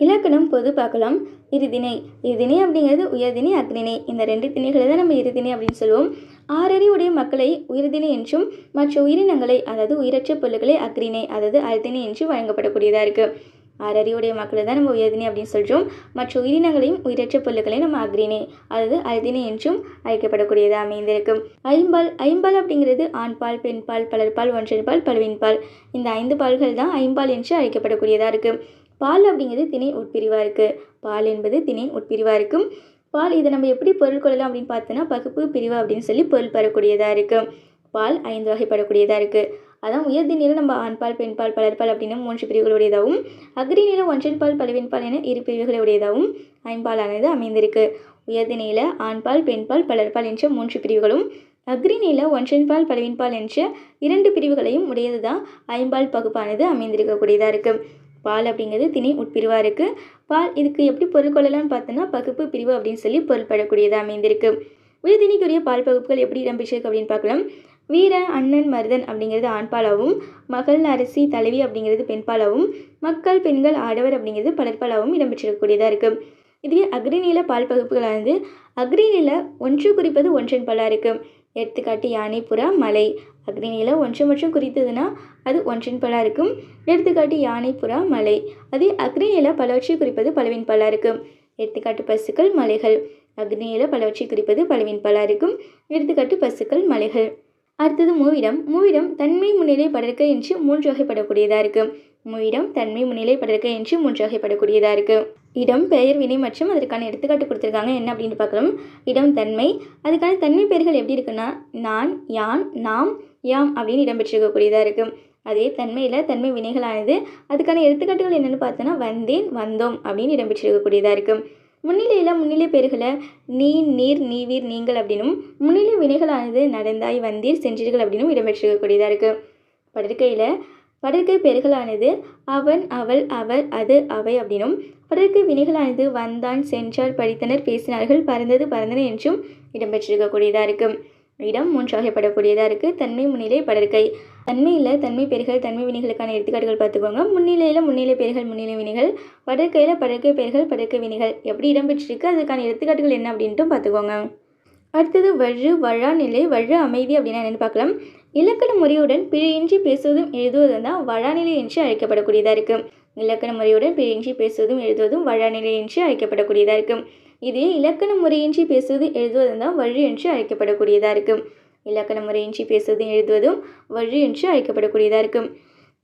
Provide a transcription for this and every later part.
இலக்கணம் பொது பார்க்கலாம். இருதிணை. இருதிணை அப்படிங்கிறது உயர்திணை, அக்ரிணை. இந்த 2 திணைகளை தான் நம்ம இருதிணை அப்படின்னு சொல்லுவோம். 6 அறிவுடைய மக்களை உயர்திணை என்றும், மற்ற உயிரினங்களை அதாவது உயிரற்ற பொருள்களை அக்ரிணை அதாவது அல்திணை என்று வழங்கப்படக்கூடியதாக இருக்குது. 6 அறிவுடைய மக்களை தான் நம்ம உயர்திணை அப்படின்னு சொல்கிறோம். மற்ற உயிரினங்களையும் உயிரற்ற பொருள்களையும் நம்ம அக்ரிணை அதாவது அல்திணை என்றும் அழைக்கப்படக்கூடியதாக அமைந்திருக்கும். ஐம்பால். ஐம்பால் அப்படிங்கிறது ஆண்பால், பெண்பால், பலர்பால், ஒன்றன்பால், பலவின்பால். இந்த 5 பால்கள் தான் ஐம்பால் என்று அழைக்கப்படக்கூடியதாக இருக்குது. பால் அப்படிங்கிறது திணை உட்பிரிவாக இருக்குது. பால் என்பது திணை உட்பிரிவாக இருக்கும். பால் இதை நம்ம எப்படி பொருள் கொள்ளலாம் அப்படின்னு பார்த்தோன்னா பகுப்பு பிரிவு அப்படின்னு சொல்லி பொருள் பெறக்கூடியதாக இருக்குது. பால் 5 வகைப்படக்கூடியதாக இருக்குது. அதான் உயர்திணையில் நம்ம ஆண்பால், பெண்பால், பலர்பால் அப்படின்னு 3 பிரிவுகளுடையதாகவும், அக்ரிணையில் ஒன்றன்பால், பலவின்பால் என 2 பிரிவுகளுடையதாகவும் ஐம்பாலானது அமைந்திருக்கு. உயர்திணையில் ஆண்பால், பெண்பால், பலர்பால் என்ற 3 பிரிவுகளும், அக்ரிணையில் ஒன்றன்பால், பலவின்பால் என்ற 2 பிரிவுகளையும் உடையது தான் ஐம்பால் பகுப்பானது அமைந்திருக்கக்கூடியதாக இருக்குது. பால் அப்படிங்கிறது திணை உட்பிரிவாக இருக்குது. பால் இதுக்கு எப்படி பொருள் கொள்ளலாம்னு பார்த்தோன்னா பகுப்பு பிரிவு அப்படின்னு சொல்லி பொருள்படக்கூடியதாக அமைந்திருக்கு. உயர்திணைக்குரிய பால் பகுப்புகள் எப்படி இடம்பெற்றிருக்கு அப்படின்னு பார்க்கலாம். வீர, அண்ணன், மருதன் அப்படிங்கிறது ஆண்பாலாகவும், மகள், அரசி, தலைவி அப்படிங்கிறது பெண்பாலாகவும், மக்கள், பெண்கள், ஆடவர் அப்படிங்கிறது பலர்பாலாகவும் இடம்பெற்றிருக்கக்கூடியதாக இருக்குது. இதுவே அக்ரிணையில பால் பகுப்புகளானது அக்ரிணையில் ஒன்று குறிப்பது ஒன்றன்பாலாக இருக்குது. எடுத்துக்காட்டு யானை, புறா, மலை. அக்ரிணையில் ஒன்று மட்டும் குறித்ததுன்னா அது ஒன்றன்பாலாக இருக்கும். எடுத்துக்காட்டு யானை, புறா, மலை. அதே அக்ரிணையில் பலவற்றை குறிப்பது பலவின்பாலாக இருக்கும். எடுத்துக்காட்டு பசுக்கள், மலைகள். அக்னியில் பலவற்றை குறிப்பது பலவின்பாலாக இருக்கும். எடுத்துக்காட்டு பசுக்கள், மலைகள். அடுத்தது மூவிடம். மூவிடம் தன்மை, முன்னிலை, படர்க்கை என்று 3 வகைப்படக்கூடியதாக இருக்குது. மூவிடம் தன்மை, முன்னிலை, படர்க்கை என்று 3 வகைப்படக்கூடியதாக இருக்குது. இடம், பெயர், வினை மற்றும் அதற்கான எடுத்துக்காட்டு கொடுத்துருக்காங்க. என்ன அப்படின்னு பார்க்கலாம். இடம் தன்மை. அதுக்கான தன்மை பெயர்கள் எப்படி இருக்குன்னா நான், யான், நாம், யாம் அப்படின்னு இடம்பெற்றிருக்கக்கூடியதாக இருக்குது. அதே தன்மையில் தன்மை வினைகளானது அதுக்கான எடுத்துக்காட்டுகள் என்னென்னு பார்த்தோன்னா வந்தேன், வந்தோம் அப்படின்னு இடம்பெற்றிருக்கக்கூடியதாக இருக்குது. முன்னிலையில் முன்னிலை பெயர்களை நீ, நீர், நீவீர், நீங்கள் அப்படின்னும், முன்னிலை வினைகளானது நடந்தாய், வந்தீர், சென்றீர்கள் அப்படின்னும் இடம்பெற்றிருக்கக்கூடியதாக இருக்குது. படற்கையில் படற்கை பெயர்களானது அவன், அவள், அவர், அது, அவை அப்படின்னும், படற்கை வினைகளானது வந்தான், சென்றார், படித்தனர், பேசினார்கள், பறந்தது, பறந்தன என்றும் இடம்பெற்றிருக்கக்கூடியதாக இருக்குது. இடம் 3 வகைப்படக்கூடியதாக இருக்குது. தன்மை, முன்னிலை, படற்கை. தன்மையில் தன்மை பெயர்கள், தன்மை வினைகளுக்கான எடுத்துக்காட்டுகள் பார்த்துக்கோங்க. முன்னிலையில் முன்னிலை பெயர்கள், முன்னிலை வினைகள். படற்கையில் படற்கை பெயர்கள், படற்கை வினைகள் எப்படி இடம்பெற்றிருக்கு அதுக்கான எடுத்துக்காட்டுகள் என்ன அப்படின்ட்டு பார்த்துக்கோங்க. அடுத்தது வழு, வழா நிலை, வழு அமைதி அப்படின்னா என்னென்னு பார்க்கலாம். இலக்கண முறையுடன் பிழையின்றி பேசுவதும் எழுதுவதும் தான் வழாநிலை என்று அழைக்கப்படக்கூடியதாக இருக்குது. இலக்கண முறையுடன் பிழையின்றி பேசுவதும் எழுதுவதும் வழாநிலை என்று அழைக்கப்படக்கூடியதாக இருக்குது. இதே இலக்கண முறையின்றி பேசுவது எழுதுவதும் தான் வழு என்று அழைக்கப்படக்கூடியதாக இருக்குது. இலக்கண முறையின்றி பேசுவதும் எழுதுவதும் வழு என்று அழைக்கப்படக்கூடியதாக இருக்கும்.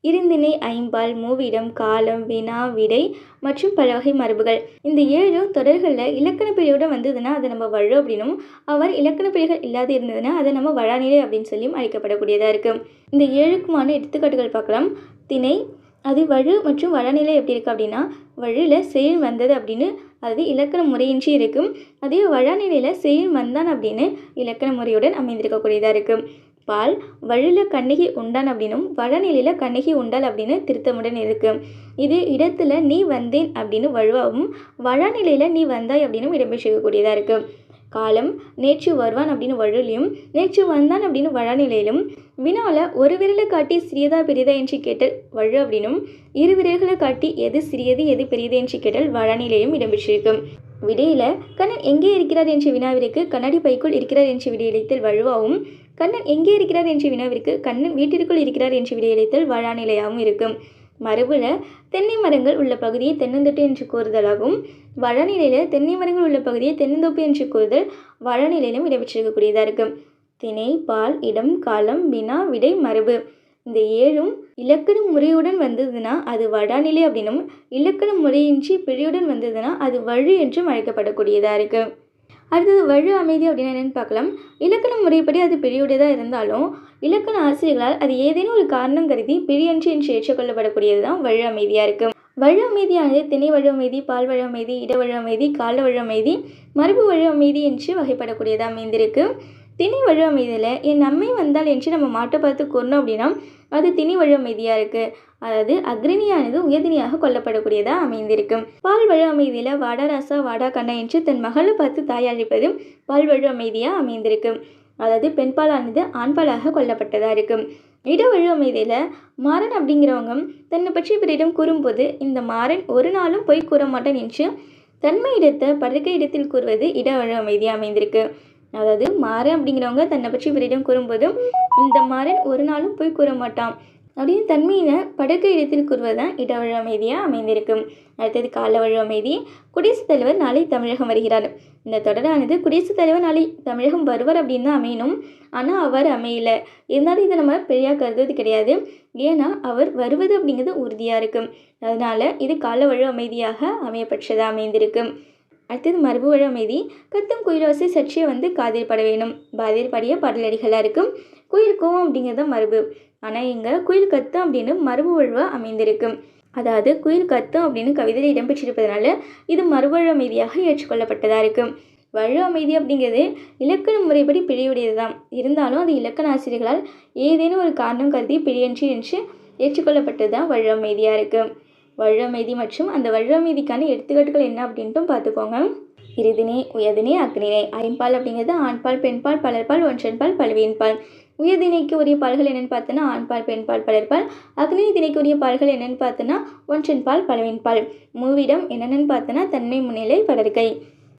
இருந்திணை, ஐம்பால், மூவிடம், காலம், வினா, விடை மற்றும் பல வகை மரபுகள். இந்த 7 தொடர்களில் இலக்கண பிழையோடு வந்ததுன்னா அதை நம்ம வழு அப்படின்னும், அவர் இலக்கண பிழைகள் இல்லாது இருந்ததுன்னா அதை நம்ம வழாநிலை அப்படின்னு சொல்லியும் அழைக்கப்படக்கூடியதாக இருக்குது. இந்த 7க்குமான எடுத்துக்காட்டுகள் பார்க்கலாம். திணை அது வழு மற்றும் வழநிலை எப்படி இருக்குது அப்படின்னா வழுவில் செயல் வந்தது அப்படின்னு அது இலக்கண முறையின்றி இருக்கும். அதே வழநிலையில் செயல் வந்தான் அப்படின்னு இலக்கண முறையுடன் அமைந்திருக்கக்கூடியதாக இருக்குது. பால் வழுல கண்ணகி உண்டான் அப்படின்னும் வழநிலையில் கண்ணகி உண்டால் அப்படின்னு திருத்தமுடன் இருக்குது. இது இடத்துல நீ வந்தேன் அப்படின்னு வழுவாகவும் வழநிலையில் நீ வந்தாய் அப்படின்னும் இடம்பெற்றிருக்கக்கூடியதாக இருக்குது. காலம் நேற்று வருவான் அப்படின்னு வழுலையும் நேற்று வந்தான் அப்படின்னு வழநிலையிலும், வினாவில் ஒரு விரலை காட்டி சிறியதா பெரியதா என்று கேட்டல் வழு அப்படின்னும், 2 விரல்களை காட்டி எது சிறியது எது பெரியது என்று கேட்டல் வழநிலையும் இடம்பெற்றிருக்கும். விடையில் கண்ணன் எங்கே இருக்கிறார் என்ற வினாவிற்கு கண்ணாடி பைக்குள் இருக்கிறார் என்று விடையளித்தல் வழுவாகவும், கண்ணன் எங்கே இருக்கிறார் என்ற வினாவிற்கு கண்ணன் வீட்டிற்குள் இருக்கிறார் என்று விடையளித்தல் வழாநிலையாகவும் இருக்கும். மரபுல தென்னை மரங்கள் உள்ள பகுதியை தென்னந்தொட்டு என்று கூறுதலாகவும், வழநிலையில் தென்னை மரங்கள் உள்ள பகுதியை தென்னந்தோப்பு என்று கூறுதல் வழநிலையிலும் இடம்பெற்றிருக்கக்கூடியதாக இருக்கும். திணை, பால், இடம், காலம், வினா, விடை, மரபு இந்த 7ம் இலக்கண முறையுடன் வந்ததுன்னா அது வழாநிலை அப்படின்னும், இலக்கண முறையின்றி பிழையுடன் வந்ததுன்னா அது வழு என்றும் அழைக்கப்படக்கூடியதாக இருக்குது. அடுத்தது வழு அமைதி அப்படின்னா என்னென்னு பார்க்கலாம். இலக்கண முறைப்படி அது பிழையுடையதாக இருந்தாலும் இலக்கண ஆசிரியர்களால் அது ஏதேனும் ஒரு காரணம் கருதி பிழையன்று என்று ஏற்றுக்கொள்ளப்படக்கூடியது தான் வழு அமைதியாக இருக்கும். வழு அமைதியானது திணை வழு அமைதி, பால் வழு அமைதி, இட வழு அமைதி, கால வழு அமைதி, மரபு வழு அமைதி என்று வகைப்படக்கூடியதாக அமைந்திருக்கு. திணை வழு அமைதியில் என் அம்மை வந்தால் என்று நம்ம மாட்டை பார்த்து கூறணும் அப்படின்னா அது திணை வழு அமைதியாக இருக்குது. அதாவது அக்ரிணியானது உயர்திணியாக கொல்லப்படக்கூடியதாக அமைந்திருக்கும். பால் வழு அமைதியில் வாடா ராசா வாடா கண்ணா என்று தன் மகளை பார்த்து தாய் அழைப்பது பால் வழு அமைதியாக அமைந்திருக்கும். அதாவது பெண்பாலானது ஆண்பாலாக கொல்லப்பட்டதாக இருக்கும். இடவழு அமைதியில் மாறன் அப்படிங்கிறவங்க தன்னை பற்றி பிறரிடம் கூறும்போது இந்த மாறன் ஒரு நாளும் பொய் கூற மாட்டான் என்று தன்மை இடத்தை படுக்கை இடத்தில் கூறுவது இடவழு அமைதியாக அமைந்திருக்கு. அதாவது மாறன் அப்படிங்கிறவங்க தன்னை பற்றி பிறரிடம் கூறும்போதும் இந்த மாறன் ஒரு நாளும் பொய் கூற மாட்டான் அப்படின்னு தன்மையினை படுக்கை இடத்தில் கூறுவதுதான் இடவழு அமைதியாக அமைந்திருக்கும். அடுத்தது காலவழு அமைதி. குடியரசுத் தலைவர் நாளை தமிழகம் வருகிறார். இந்த தொடரானது குடியரசுத் தலைவர் நாளை தமிழகம் வருவார் அப்படின்னு தான் அமையணும். ஆனால் அவர் அமையலை. இருந்தாலும் இதை நம்ம பெரியாக கருதுவது கிடையாது. ஏன்னா அவர் வருவது அப்படிங்கிறது உறுதியாக இருக்கும். அதனால் இது காலவழு அமைதியாக அமையப்பட்டதாக அமைந்திருக்கும். அடுத்தது மரபு வழி அமைதி. கத்தும் குயிலோசை சற்றே காதில் பட வேணும். பாதியில் பாடிய பாடலடிகளாக இருக்கும். குயில் கூவம் அப்படிங்கிறது மரபு. ஆனால் இங்கே குயில் கத்தும் அப்படின்னு மரபு வழுவாக அமைந்திருக்கும். அதாவது குயில் கத்தும் அப்படின்னு கவிதையில் இடம்பெற்றிருப்பதனால இது மறுவழு அமைதியாக ஏற்றுக்கொள்ளப்பட்டதாக இருக்கும். வழு அமைதி அப்படிங்கிறது இலக்கண முறைப்படி பிழையுடையது தான். இருந்தாலும் அது இலக்கண ஆசிரியர்களால் ஏதேனும் ஒரு காரணம் கருதி பிழையன்றி என்று ஏற்றுக்கொள்ளப்பட்டது தான் வழு அமைதியாக இருக்கும். வழு அமைதி மற்றும் அந்த வழு அமைதிக்கான எடுத்துக்காட்டுகள் என்ன அப்படின்ட்டும் பார்த்துக்கோங்க. இருதிணை, உயர்திணை, அக்னிணை. ஐம்பால் அப்படிங்கிறது ஆண்பால், பெண்பால், பலர்பால், ஒன்றன்பால், பல்வியன்பால். உயர்திணைக்கு உரிய பால்கள் என்னென்னு பார்த்தோன்னா ஆண்பால், பெண்பால், பலர்பால். அக்னி திணைக்கு உரிய பால்கள் என்னென்னு பார்த்தோன்னா ஒன்றன்பால், பலவின்பால். மூவிடம் என்னென்னு பார்த்தோன்னா தன்மை, முன்னிலை, படர்க்கை.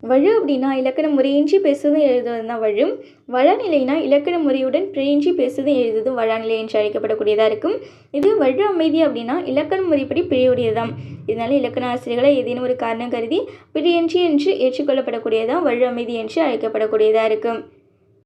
வழு அப்படின்னா இலக்கண முறையின்றி பேசுவதும் எழுதுவதும் தான் வழும். வளநிலைனா இலக்கண முறையுடன் பிழையின்றி பேசுவதும் எழுதுவதும் வளநிலை என்று அழைக்கப்படக்கூடியதாக இருக்கும். இது வழு அமைதி அப்படின்னா இலக்கண முறைப்படி பிழையுடையதாம். இதனால இலக்கண ஆசிரியர்களை ஏதேனும் ஒரு காரணம் கருதி பிழையின்றி என்று ஏற்றுக்கொள்ளப்படக்கூடியதான் வழு அமைதி என்று அழைக்கப்படக்கூடியதாக இருக்கும்.